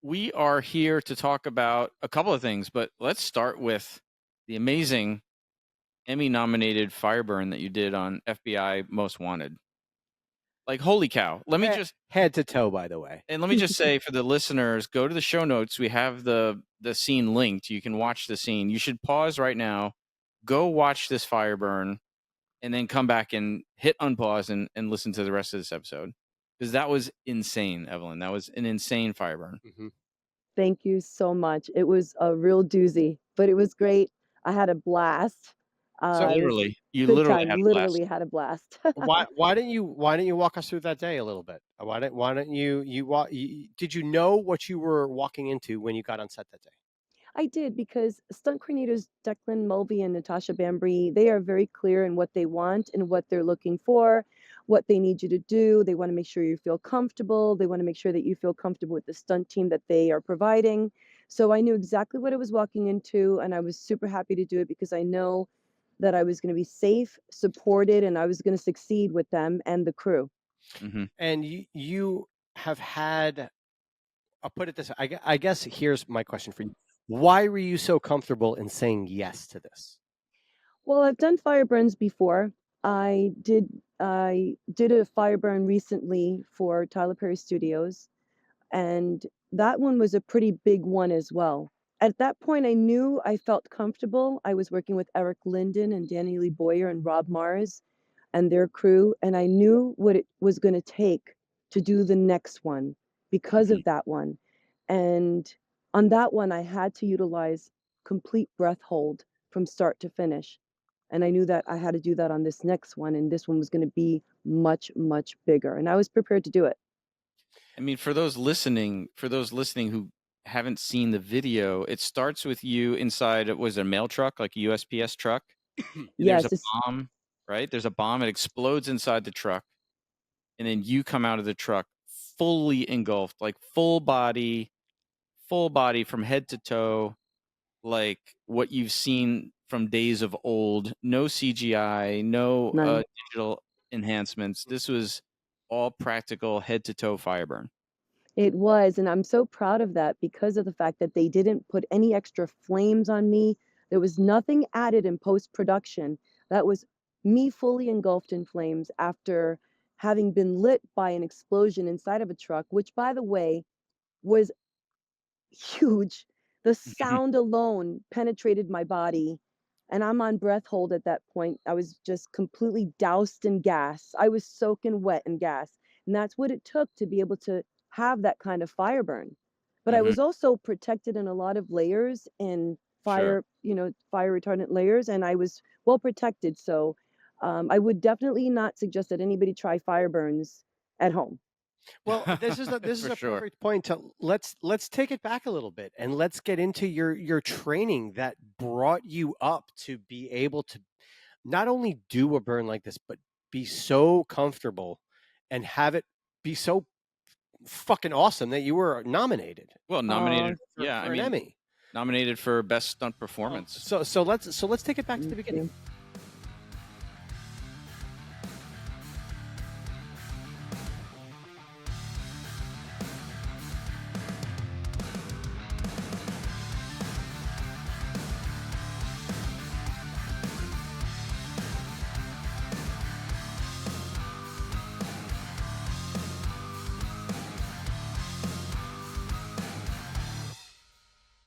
we are here to talk about a couple of things, but let's start with the amazing Emmy-nominated Fireburn that you did on FBI Most Wanted. Like, holy cow. Head to toe, by the way. And let me just say for the listeners, go to the show notes. We have the scene linked. You can watch the scene. You should pause right now, go watch this Fireburn, and then come back and hit unpause and listen to the rest of this episode. Because that was insane, Evelyn. That was an insane Fireburn. Mm-hmm. Thank you so much. It was a real doozy, but it was great. I had a blast. So you good literally time. had a Literally blast. had a blast. why don't you walk us through that day a little bit? Why don't you did you know what you were walking into when you got on set that day? I did, because stunt coordinators Declan Mulvey and Natasha Bambry, they are very clear in what they want and what they're looking for, what they need you to do. They want to make sure you feel comfortable. They want to make sure that you feel comfortable with the stunt team that they are providing. So I knew exactly what I was walking into, and I was super happy to do it because I know that I was going to be safe, supported, and I was going to succeed with them and the crew. Mm-hmm. And you have had, I'll put it this way, I guess here's my question for you. Why were you so comfortable in saying yes to this? Well, I've done Fireburns before. I did a Fireburn recently for Tyler Perry Studios, and that one was a pretty big one as well. At that point, I knew I felt comfortable. I was working with Eric Linden and Danny Lee Boyer and Rob Mars and their crew, and I knew what it was going to take to do the next one because of that one. And on that one, I had to utilize complete breath hold from start to finish. And I knew that I had to do that on this next one, and this one was going to be much, much bigger. And I was prepared to do it. I mean, for those listening who haven't seen the video, it starts with you inside, was it a mail truck, like a USPS truck? Yes, There's a bomb, right? There's a bomb. It explodes inside the truck. And then you come out of the truck fully engulfed, like full body from head to toe, like what you've seen from days of old. No CGI, no none. digital enhancements. This was all practical head to toe Fireburn. It was, and I'm so proud of that because of the fact that they didn't put any extra flames on me. There was nothing added in post-production. That was me fully engulfed in flames after having been lit by an explosion inside of a truck, which, by the way, was huge. The sound alone penetrated my body, and I'm on breath hold at that point. I was just completely doused in gas. I was soaking wet in gas, and that's what it took to be able to have that kind of fire burn. But I was also protected in a lot of layers and fire, fire retardant layers, and I was well protected. So I would definitely not suggest that anybody try fire burns at home. Well, this is a perfect point to let's take it back a little bit and let's get into your training that brought you up to be able to not only do a burn like this, but be so comfortable and have it be so fucking awesome that you were nominated. Well, nominated, for an Emmy. nominated for best stunt performance. So let's take it back to the beginning.